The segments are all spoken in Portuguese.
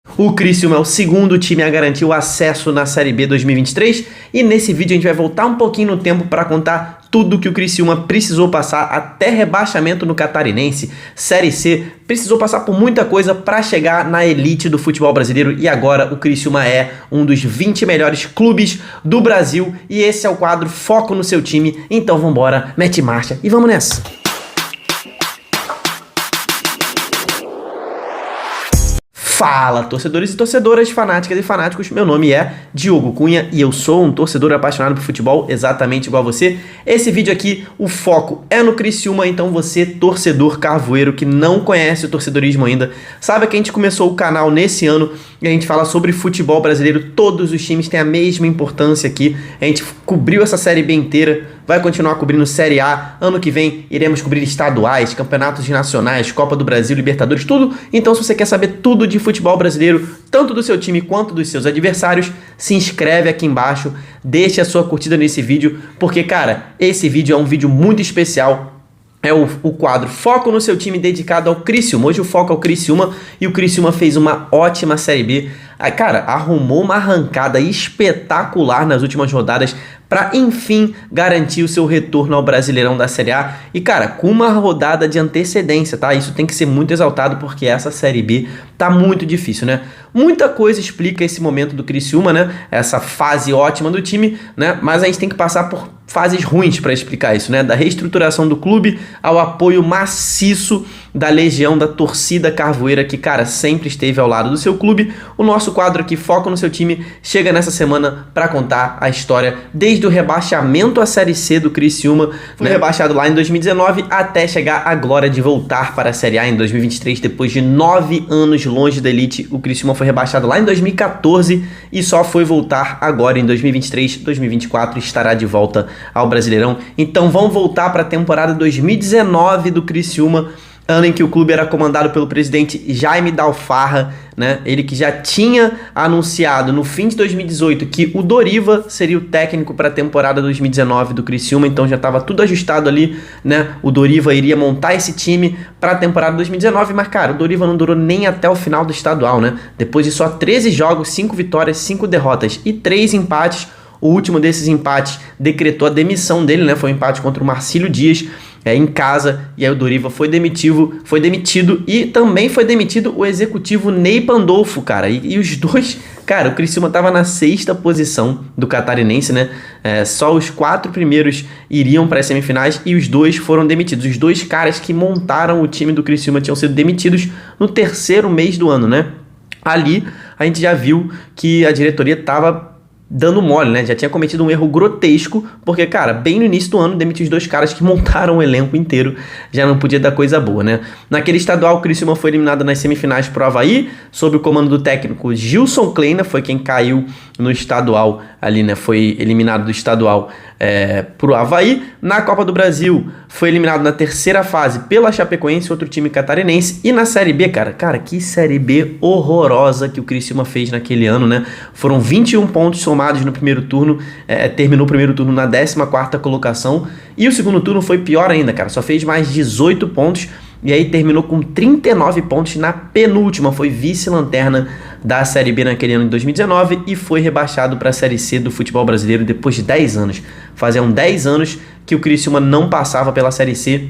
O Criciúma é o segundo time a garantir o acesso na Série B 2023 e nesse vídeo a gente vai voltar um pouquinho no tempo para contar tudo que o Criciúma precisou passar até rebaixamento no Catarinense, Série C, precisou passar por muita coisa para chegar na elite do futebol brasileiro e agora o Criciúma é um dos 20 melhores clubes do Brasil e esse é o quadro Foco no Seu Time, então vambora, mete marcha e vamos nessa! Fala, torcedores e torcedoras, fanáticas e fanáticos, meu nome é Diogo Cunha e eu sou um torcedor apaixonado por futebol, exatamente igual a você. Esse vídeo aqui, o foco é no Criciúma, então você, torcedor carvoeiro que não conhece o torcedorismo ainda, sabe que a gente começou o canal nesse ano e a gente fala sobre futebol brasileiro, todos os times têm a mesma importância aqui, a gente cobriu essa Série B inteira, vai continuar cobrindo Série A, ano que vem iremos cobrir estaduais, campeonatos nacionais, Copa do Brasil, Libertadores, tudo. Então se você quer saber tudo de futebol brasileiro, tanto do seu time quanto dos seus adversários, se inscreve aqui embaixo, deixe a sua curtida nesse vídeo, porque cara, esse vídeo é um vídeo muito especial. É o quadro Foco no Seu Time dedicado ao Criciúma. Hoje o foco é o Criciúma e o Criciúma fez uma ótima Série B. Cara, arrumou uma arrancada espetacular nas últimas rodadas para, enfim, garantir o seu retorno ao Brasileirão da Série A. E, cara, com uma rodada de antecedência, tá? Isso tem que ser muito exaltado porque essa Série B tá muito difícil, né? Muita coisa explica esse momento do Criciúma, né? Essa fase ótima do time, né? Mas a gente tem que passar por fases ruins para explicar isso, né? Da reestruturação do clube ao apoio maciço da legião da torcida carvoeira que, cara, sempre esteve ao lado do seu clube. O nosso quadro aqui, Foco no Seu Time, chega nessa semana para contar a história desde o rebaixamento à Série C do Criciúma, foi rebaixado lá em 2019, até chegar à glória de voltar para a Série A em 2023, depois de 9 anos longe da elite. O Criciúma foi rebaixado lá em 2014 e só foi voltar agora em 2023, 2024 estará de volta ao Brasileirão. Então vamos voltar para a temporada 2019 do Criciúma, ano em que o clube era comandado pelo presidente Jaime Dalfarra, né? Ele que já tinha anunciado no fim de 2018 que o Doriva seria o técnico para a temporada 2019 do Criciúma, então já estava tudo ajustado ali, né? O Doriva iria montar esse time para a temporada 2019, mas cara, o Doriva não durou nem até o final do estadual, né? Depois de só 13 jogos, 5 vitórias, 5 derrotas e 3 empates, o último desses empates decretou a demissão dele, né? Foi um empate contra o Marcílio Dias, em casa, e aí o Doriva foi demitido e também foi demitido o executivo Ney Pandolfo, cara, e os dois, cara, o Criciúma tava na 6ª posição do Catarinense, né, só os 4 primeiros iriam para as semifinais e os 2 foram demitidos, os 2 caras que montaram o time do Criciúma tinham sido demitidos no 3º mês do ano, né, ali a gente já viu que a diretoria tava dando mole, né? Já tinha cometido um erro grotesco, porque, cara, bem no início do ano, demitiu os 2 caras que montaram o elenco inteiro, já não podia dar coisa boa, né? Naquele estadual, o Criciúma foi eliminado nas semifinais pro Avaí, sob o comando do técnico Gilson Kleina, foi quem caiu no estadual ali, né? Foi eliminado do estadual pro Avaí. Na Copa do Brasil, foi eliminado na 3ª fase pela Chapecoense, outro time catarinense. E na Série B, cara, que Série B horrorosa que o Criciúma fez naquele ano, né? Foram 21 pontos somados no primeiro turno, terminou o primeiro turno na 14ª colocação. E o segundo turno foi pior ainda, cara, só fez mais 18 pontos. E aí terminou com 39 pontos na penúltima, foi vice-lanterna da Série B naquele ano de 2019 e foi rebaixado para a Série C do futebol brasileiro depois de 10 anos. Faziam 10 anos que o Criciúma não passava pela Série C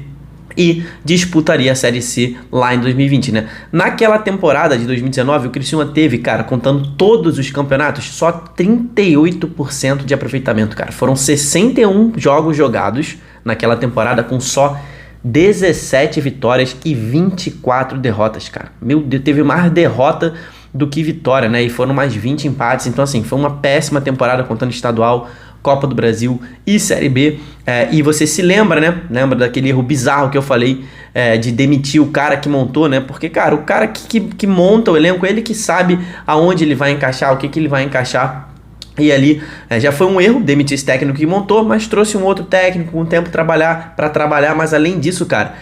e disputaria a Série C lá em 2020, né? Naquela temporada de 2019, o Criciúma teve, cara, contando todos os campeonatos, só 38% de aproveitamento, cara. Foram 61 jogos jogados naquela temporada com só 17 vitórias e 24 derrotas, cara. Meu Deus, teve mais derrota do que vitória, né? E foram mais 20 empates. Então, assim, foi uma péssima temporada contando estadual, Copa do Brasil e Série B. E você se lembra, né? Lembra daquele erro bizarro que eu falei de demitir o cara que montou, né? Porque, cara, o cara que monta o elenco, ele que sabe aonde ele vai encaixar, o que ele vai encaixar. E ali já foi um erro demitir esse técnico que montou, mas trouxe um outro técnico com tempo para trabalhar, mas além disso, cara,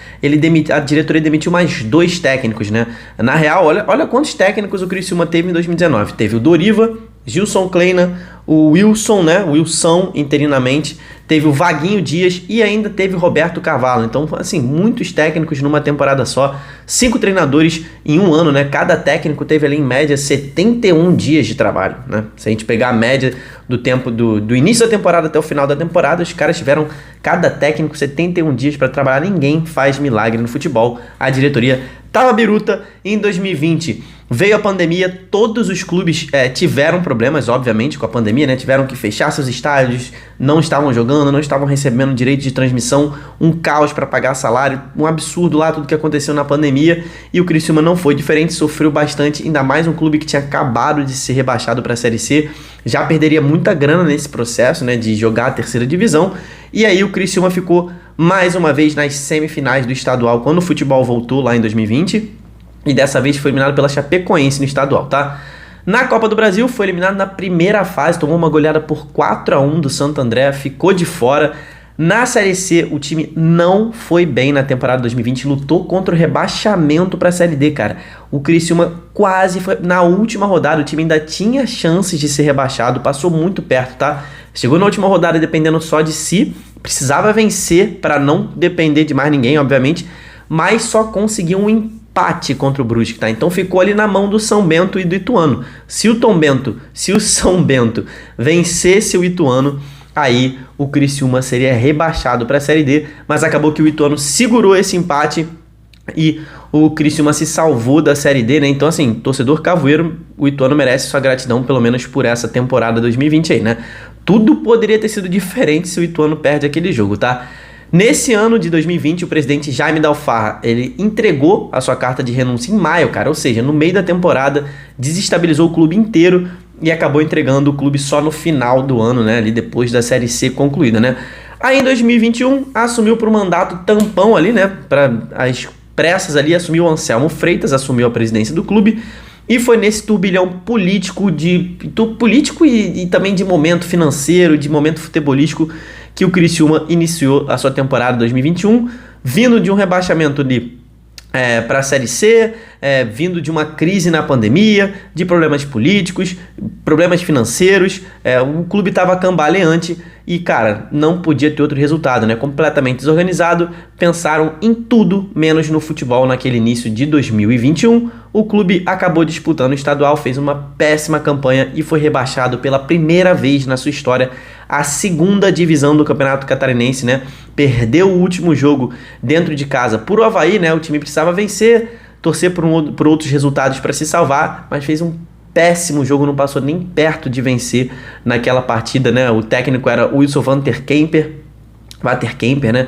a diretoria demitiu mais 2 técnicos, né? Na real, olha quantos técnicos o Criciúma teve em 2019. Teve o Doriva, Gilson Kleina, o Wilson, né? O Wilson, interinamente, teve o Vaguinho Dias e ainda teve o Roberto Carvalho. Então, assim, muitos técnicos numa temporada só, 5 treinadores em um ano, né? Cada técnico teve ali em média 71 dias de trabalho, né? Se a gente pegar a média do tempo do início da temporada até o final da temporada, os caras tiveram, cada técnico, 71 dias para trabalhar. Ninguém faz milagre no futebol. A diretoria tava biruta. Em 2020 veio a pandemia, todos os clubes tiveram problemas, obviamente, com a pandemia, né? Tiveram que fechar seus estádios, não estavam jogando, não estavam recebendo direito de transmissão, um caos para pagar salário, um absurdo lá tudo que aconteceu na pandemia, e o Criciúma não foi diferente, sofreu bastante, ainda mais um clube que tinha acabado de ser rebaixado para a Série C, já perderia muita grana nesse processo, né, de jogar a terceira divisão, e aí o Criciúma ficou mais uma vez nas semifinais do estadual, quando o futebol voltou lá em 2020, e dessa vez foi eliminado pela Chapecoense no estadual, tá? Na Copa do Brasil foi eliminado na primeira fase, tomou uma goleada por 4-1 do Santo André, ficou de fora. Na Série C, o time não foi bem na temporada 2020, lutou contra o rebaixamento para a Série D, cara. O Criciúma quase foi... Na última rodada, o time ainda tinha chances de ser rebaixado, passou muito perto, tá? Chegou na última rodada dependendo só de si, precisava vencer para não depender de mais ninguém, obviamente, mas só conseguiu um empate contra o Brusque, tá? Então ficou ali na mão do São Bento e do Ituano. Se o São Bento vencesse o Ituano, aí o Criciúma seria rebaixado para a Série D, mas acabou que o Ituano segurou esse empate e o Criciúma se salvou da Série D, né? Então, assim, torcedor cavoeiro, o Ituano merece sua gratidão, pelo menos por essa temporada 2020 aí, né? Tudo poderia ter sido diferente se o Ituano perde aquele jogo, tá? Nesse ano de 2020, o presidente Jaime Dalfarra, ele entregou a sua carta de renúncia em maio, cara, ou seja, no meio da temporada, desestabilizou o clube inteiro e acabou entregando o clube só no final do ano, né, ali depois da Série C concluída, né. Aí em 2021, assumiu por um mandato tampão ali, né, para as pressas ali, assumiu o Anselmo Freitas, assumiu a presidência do clube, e foi nesse turbilhão político e também de momento financeiro, de momento futebolístico, que o Criciúma iniciou a sua temporada 2021, vindo de um rebaixamento para a Série C, vindo de uma crise na pandemia, de problemas políticos, problemas financeiros, o clube estava cambaleante e, cara, não podia ter outro resultado, né? Completamente desorganizado, pensaram em tudo menos no futebol naquele início de 2021. O clube acabou disputando o estadual, fez uma péssima campanha e foi rebaixado pela primeira vez na sua história à segunda divisão do Campeonato Catarinense, né? Perdeu o último jogo dentro de casa por o Avaí, né? O time precisava vencer, torcer por outros resultados para se salvar, mas fez um péssimo jogo, não passou nem perto de vencer naquela partida, né? O técnico era o Wilson Waterkemper, né?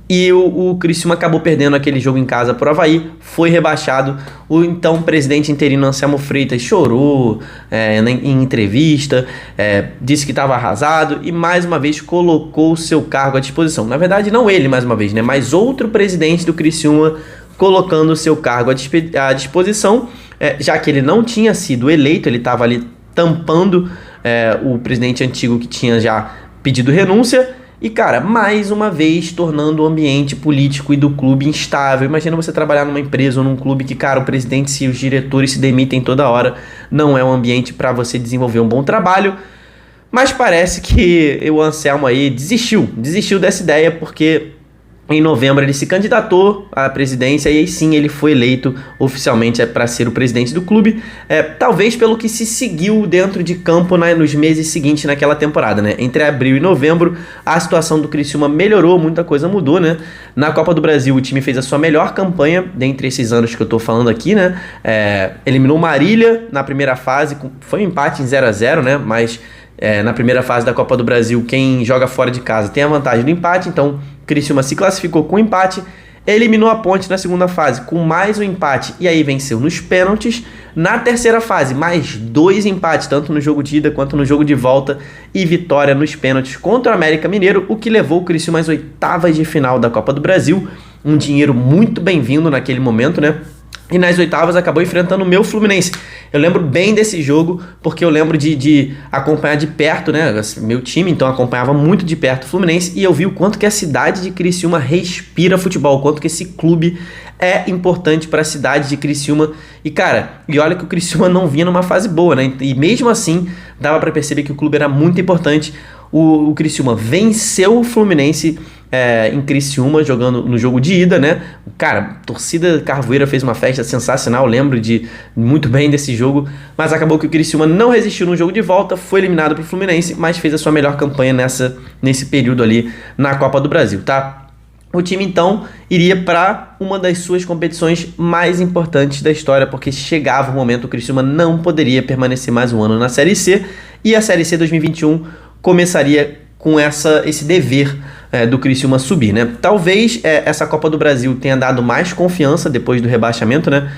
E o Criciúma acabou perdendo aquele jogo em casa por Avaí, foi rebaixado. O então presidente interino Anselmo Freitas chorou em entrevista, disse que estava arrasado e mais uma vez colocou o seu cargo à disposição. Na verdade, não ele mais uma vez, né? Mas outro presidente do Criciúma colocando o seu cargo à disposição, já que ele não tinha sido eleito, ele estava ali tampando o presidente antigo que tinha já pedido renúncia. E, cara, mais uma vez tornando o ambiente político e do clube instável. Imagina você trabalhar numa empresa ou num clube que, cara, o presidente e os diretores se demitem toda hora. Não é um ambiente para você desenvolver um bom trabalho. Mas parece que o Anselmo aí desistiu dessa ideia, porque em novembro ele se candidatou à presidência e aí sim ele foi eleito oficialmente para ser o presidente do clube, talvez pelo que se seguiu dentro de campo nos meses seguintes naquela temporada, né? Entre abril e novembro a situação do Criciúma melhorou, muita coisa mudou, né? Na Copa do Brasil o time fez a sua melhor campanha dentre esses anos que eu tô falando aqui, né? Eliminou Marília na primeira fase, foi um empate em 0-0, né? Mas na primeira fase da Copa do Brasil quem joga fora de casa tem a vantagem do empate, então Criciúma se classificou com empate, eliminou a Ponte na segunda fase com mais um empate e aí venceu nos pênaltis. Na terceira fase, mais 2 empates, tanto no jogo de ida quanto no jogo de volta, e vitória nos pênaltis contra o América Mineiro, o que levou o Criciúma às oitavas de final da Copa do Brasil. Um dinheiro muito bem-vindo naquele momento, né? E nas oitavas acabou enfrentando o meu Fluminense. Eu lembro bem desse jogo, porque eu lembro de acompanhar de perto, né? Meu time, então, acompanhava muito de perto o Fluminense. E eu vi o quanto que a cidade de Criciúma respira futebol. O quanto que esse clube é importante para a cidade de Criciúma. E, cara, olha que o Criciúma não vinha numa fase boa, né? E mesmo assim, dava para perceber que o clube era muito importante. O Criciúma venceu o Fluminense em Criciúma, jogando no jogo de ida, né? Cara, a torcida carvoeira fez uma festa sensacional, lembro muito bem desse jogo, mas acabou que o Criciúma não resistiu no jogo de volta, foi eliminado pro Fluminense, mas fez a sua melhor campanha nesse período ali na Copa do Brasil, tá? O time, então, iria para uma das suas competições mais importantes da história, porque chegava o momento, o Criciúma não poderia permanecer mais um ano na Série C, e a Série C 2021 começaria com esse dever do Criciúma subir, né? Talvez essa Copa do Brasil tenha dado mais confiança depois do rebaixamento, né?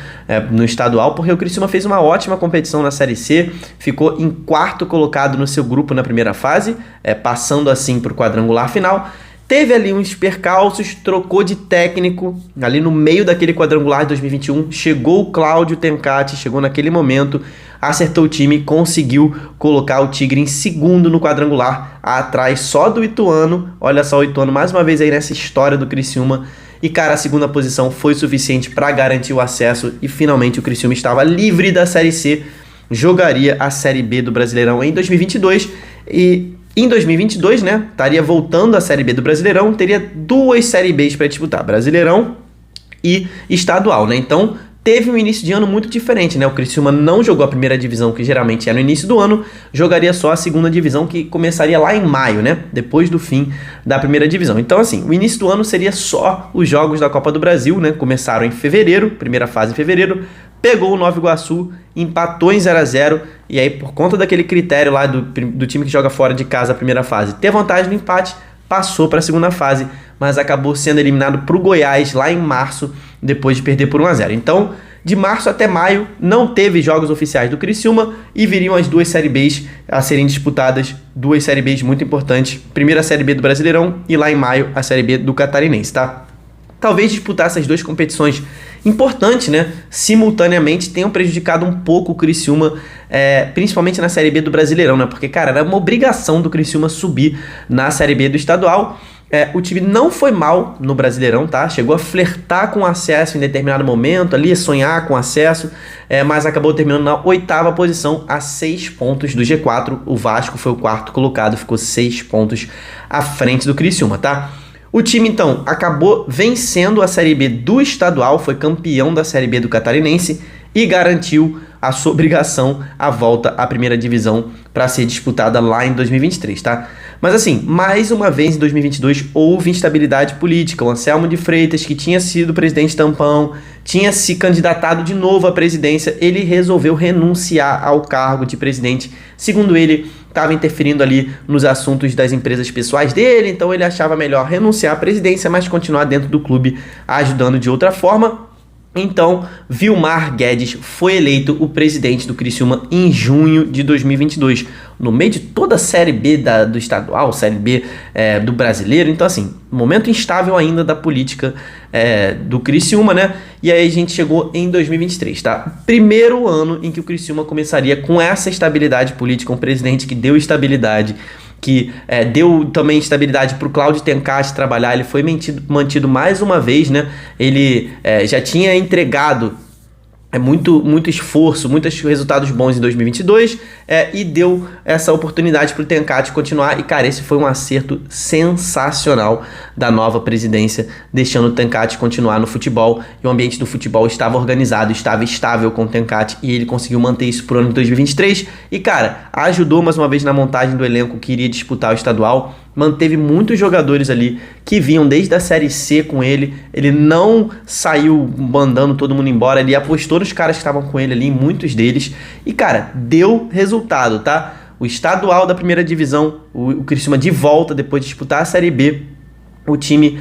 No estadual, porque o Criciúma fez uma ótima competição na Série C, ficou em quarto colocado no seu grupo na primeira fase, passando assim para o quadrangular final. Teve ali uns percalços, trocou de técnico, ali no meio daquele quadrangular de 2021, chegou o Cláudio Tencati, chegou naquele momento, acertou o time, conseguiu colocar o Tigre em segundo no quadrangular, atrás só do Ituano. Olha só o Ituano mais uma vez aí nessa história do Criciúma. E cara, a segunda posição foi suficiente para garantir o acesso e finalmente o Criciúma estava livre da Série C, jogaria a Série B do Brasileirão em 2022 e em 2022, né, estaria voltando à Série B do Brasileirão, teria duas Série Bs para disputar, Brasileirão e Estadual, né? Então teve um início de ano muito diferente, né? O Criciúma não jogou a primeira divisão, que geralmente é no início do ano, jogaria só a segunda divisão, que começaria lá em maio, né? Depois do fim da primeira divisão. Então, assim, o início do ano seria só os jogos da Copa do Brasil, né? Começaram em fevereiro, primeira fase em fevereiro, pegou o Nova Iguaçu, empatou em 0-0, e aí por conta daquele critério lá do time que joga fora de casa a primeira fase, ter vantagem no empate, passou para a segunda fase, mas acabou sendo eliminado para o Goiás lá em março, depois de perder por 1-0. Então, de março até maio, não teve jogos oficiais do Criciúma e viriam as duas Série Bs a serem disputadas, duas Série Bs muito importantes, primeira Série B do Brasileirão e lá em maio a Série B do Catarinense, tá? Talvez disputar essas duas competições importantes, né, simultaneamente, tenham prejudicado um pouco o Criciúma, principalmente na Série B do Brasileirão, né, porque, cara, era uma obrigação do Criciúma subir na Série B do estadual. O time não foi mal no Brasileirão, tá? Chegou a flertar com acesso em determinado momento, ali sonhar com acesso, mas acabou terminando na 8ª posição, a 6 pontos do G4. O Vasco foi o quarto colocado, ficou 6 pontos à frente do Criciúma, tá? O time, então, acabou vencendo a Série B do estadual, foi campeão da Série B do Catarinense e garantiu a sua obrigação à volta à primeira divisão para ser disputada lá em 2023, tá? Mas assim, mais uma vez em 2022 houve instabilidade política. O Anselmo de Freitas, que tinha sido presidente tampão, tinha se candidatado de novo à presidência, ele resolveu renunciar ao cargo de presidente. Segundo ele, estava interferindo ali nos assuntos das empresas pessoais dele, então ele achava melhor renunciar à presidência, mas continuar dentro do clube ajudando de outra forma. Então, Vilmar Guedes foi eleito o presidente do Criciúma em junho de 2022, no meio de toda a Série B do estadual, Série B do brasileiro. Então, assim, momento instável ainda da política do Criciúma, né? E aí a gente chegou em 2023, tá? Primeiro ano em que o Criciúma começaria com essa estabilidade política, um presidente que deu estabilidade, que deu também estabilidade para o Cláudio Tencati trabalhar. Ele foi mantido mais uma vez, né? Ele já tinha entregado muito esforço, muitos resultados bons em 2022 e deu essa oportunidade para o Tencati continuar. E, cara, esse foi um acerto sensacional da nova presidência, deixando o Tencati continuar no futebol. E o ambiente do futebol estava organizado, estava estável com o Tencati e ele conseguiu manter isso pro ano de 2023. E, cara, ajudou mais uma vez na montagem do elenco que iria disputar o estadual. Manteve muitos jogadores ali que vinham desde a Série C com ele. Ele não saiu mandando todo mundo embora. Ele apostou nos caras que estavam com ele ali, muitos deles. E, cara, deu resultado, tá? O estadual da primeira divisão, o Criciúma de volta depois de disputar a Série B. O time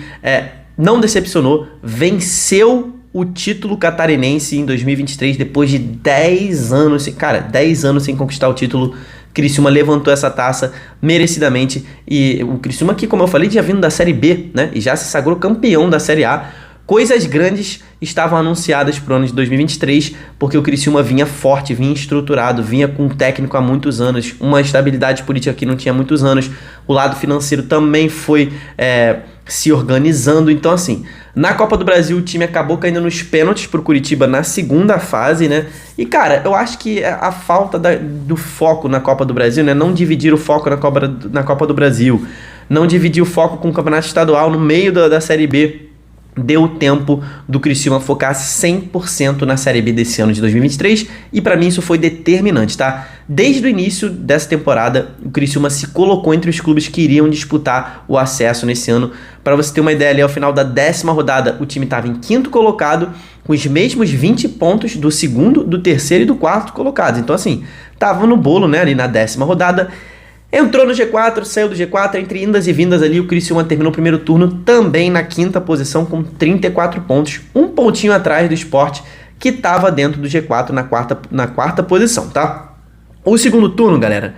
não decepcionou, venceu o título catarinense em 2023 depois de 10 anos. Cara, 10 anos sem conquistar o título. Criciúma levantou essa taça merecidamente, e o Criciúma que, como eu falei, tinha vindo da Série B, né, e já se sagrou campeão da Série A. Coisas grandes estavam anunciadas para o ano de 2023, porque o Criciúma vinha forte, vinha estruturado, vinha com um técnico há muitos anos, uma estabilidade política que não tinha muitos anos. O lado financeiro também foi se organizando. Então, assim, na Copa do Brasil o time acabou caindo nos pênaltis pro Curitiba na segunda fase, né? E, cara, eu acho que a falta do foco na Copa do Brasil, né? Não dividir o foco na Copa do Brasil, não dividir o foco com o Campeonato Estadual no meio da Série B, deu tempo do Criciúma focar 100% na Série B desse ano de 2023 e pra mim isso foi determinante, tá? Desde o início dessa temporada, o Criciúma se colocou entre os clubes que iriam disputar o acesso nesse ano. Para você ter uma ideia, ali ao final da 10ª rodada, o time estava em 5º colocado, com os mesmos 20 pontos do segundo, do terceiro e do quarto colocados. Então assim, tava no bolo, né, ali na 10ª rodada. Entrou no G4, saiu do G4, entre indas e vindas ali, o Criciúma terminou o primeiro turno também na 5ª posição com 34 pontos, um pontinho atrás do Sport, que estava dentro do G4 na quarta posição, tá? O segundo turno, galera,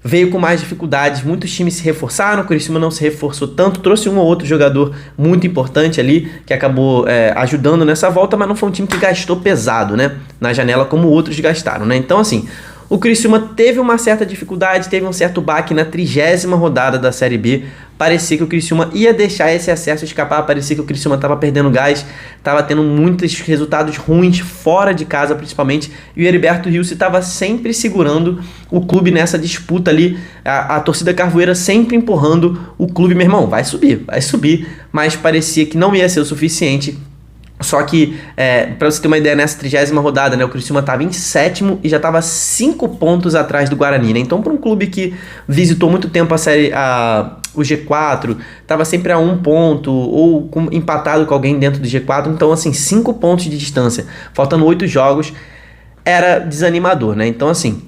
veio com mais dificuldades, muitos times se reforçaram, o Criciúma não se reforçou tanto, trouxe um ou outro jogador muito importante ali, que acabou ajudando nessa volta, mas não foi um time que gastou pesado, né, na janela como outros gastaram, né? Então, assim, o Criciúma teve uma certa dificuldade, teve um certo baque na 30ª rodada da Série B. Parecia que o Criciúma ia deixar esse acesso escapar, parecia que o Criciúma estava perdendo gás, estava tendo muitos resultados ruins fora de casa principalmente, e o Heriberto Rios estava sempre segurando o clube nessa disputa ali, a torcida carvoeira sempre empurrando o clube, meu irmão, vai subir, mas parecia que não ia ser o suficiente. Só que, pra você ter uma ideia, nessa 30ª rodada, né, o Criciúma estava em 7º e já estava 5 pontos atrás do Guarani, né? Então, para um clube que visitou muito tempo o G4, estava sempre a 1 ponto ou empatado com alguém dentro do G4, então, assim, 5 pontos de distância, faltando 8 jogos, era desanimador, né? Então, assim,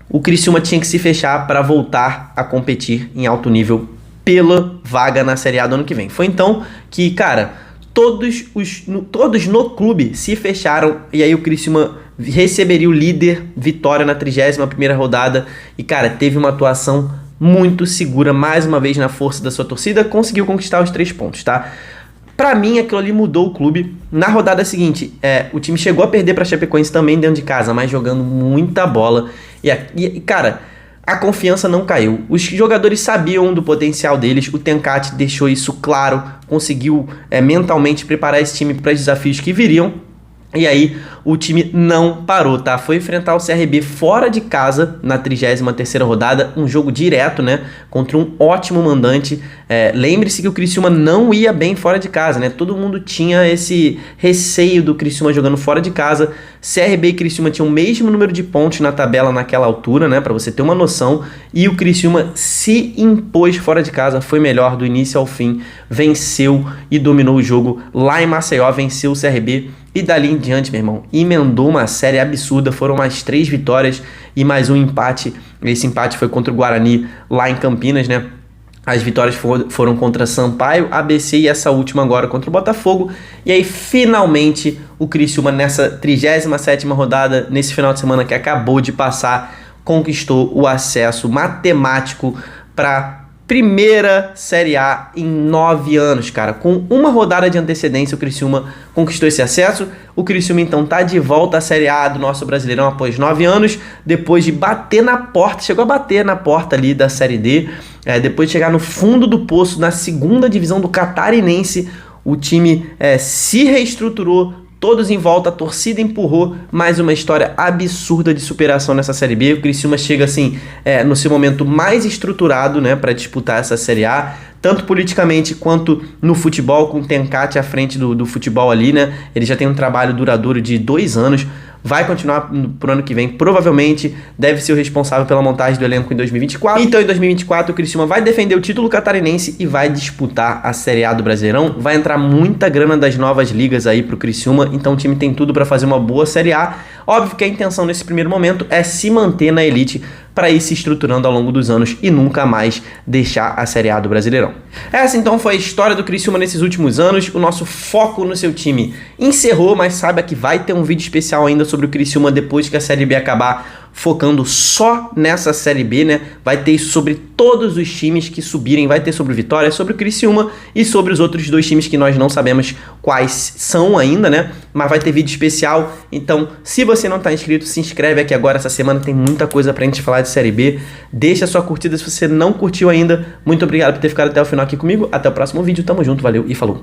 o Criciúma tinha que se fechar para voltar a competir em alto nível pela vaga na Série A do ano que vem. Foi então que, cara, todos no clube se fecharam e aí o Criciúma receberia o líder Vitória na 31ª rodada e, cara, teve uma atuação muito segura, mais uma vez na força da sua torcida, conseguiu conquistar os 3 pontos, tá? Pra mim, aquilo ali mudou o clube. Na rodada seguinte, o time chegou a perder pra Chapecoense também dentro de casa, mas jogando muita bola e cara, a confiança não caiu. Os jogadores sabiam do potencial deles, o Tencati deixou isso claro, conseguiu mentalmente preparar esse time para os desafios que viriam. E aí o time não parou, tá? Foi enfrentar o CRB fora de casa na 33ª rodada, um jogo direto, né? Contra um ótimo mandante. Lembre-se que o Criciúma não ia bem fora de casa, né? Todo mundo tinha esse receio do Criciúma jogando fora de casa. CRB e Criciúma tinham o mesmo número de pontos na tabela naquela altura, né? Pra você ter uma noção. E o Criciúma se impôs fora de casa, foi melhor do início ao fim, venceu e dominou o jogo lá em Maceió, venceu o CRB. E dali em diante, meu irmão, emendou uma série absurda, foram mais 3 vitórias e mais um empate. Esse empate foi contra o Guarani lá em Campinas, né? As vitórias foram contra Sampaio, ABC e essa última agora contra o Botafogo. E aí, finalmente, o Criciúma nessa 37ª rodada, nesse final de semana que acabou de passar, conquistou o acesso matemático para primeira Série A em 9 anos, cara. Com uma rodada de antecedência, o Criciúma conquistou esse acesso. O Criciúma, então, tá de volta à Série A do nosso Brasileirão após 9 anos, depois de bater na porta, chegou a bater na porta ali da Série D, depois de chegar no fundo do poço, na 2ª divisão do Catarinense, o time se reestruturou, todos em volta, a torcida empurrou, mais uma história absurda de superação nessa Série B. O Criciúma chega assim, no seu momento mais estruturado, né, para disputar essa Série A, tanto politicamente quanto no futebol, com o Tencati à frente do futebol ali, né? Ele já tem um trabalho duradouro de 2 anos, vai continuar pro ano que vem, provavelmente deve ser o responsável pela montagem do elenco em 2024. Então, em 2024, o Criciúma vai defender o título catarinense e vai disputar a Série A do Brasileirão. Vai entrar muita grana das novas ligas aí pro Criciúma, então o time tem tudo para fazer uma boa Série A. Óbvio que a intenção nesse primeiro momento é se manter na elite para ir se estruturando ao longo dos anos e nunca mais deixar a Série A do Brasileirão. Essa então foi a história do Criciúma nesses últimos anos. O nosso foco no seu time encerrou, mas saiba que vai ter um vídeo especial ainda sobre o Criciúma depois que a Série B acabar, focando só nessa Série B, né? Vai ter sobre todos os times que subirem, vai ter sobre o Vitória, sobre o Criciúma e sobre os outros 2 times que nós não sabemos quais são ainda, né? Mas vai ter vídeo especial, então se você não está inscrito, se inscreve aqui agora, essa semana tem muita coisa pra gente falar de Série B. Deixa a sua curtida se você não curtiu ainda. Muito obrigado por ter ficado até o final aqui comigo, até o próximo vídeo, tamo junto, valeu e falou!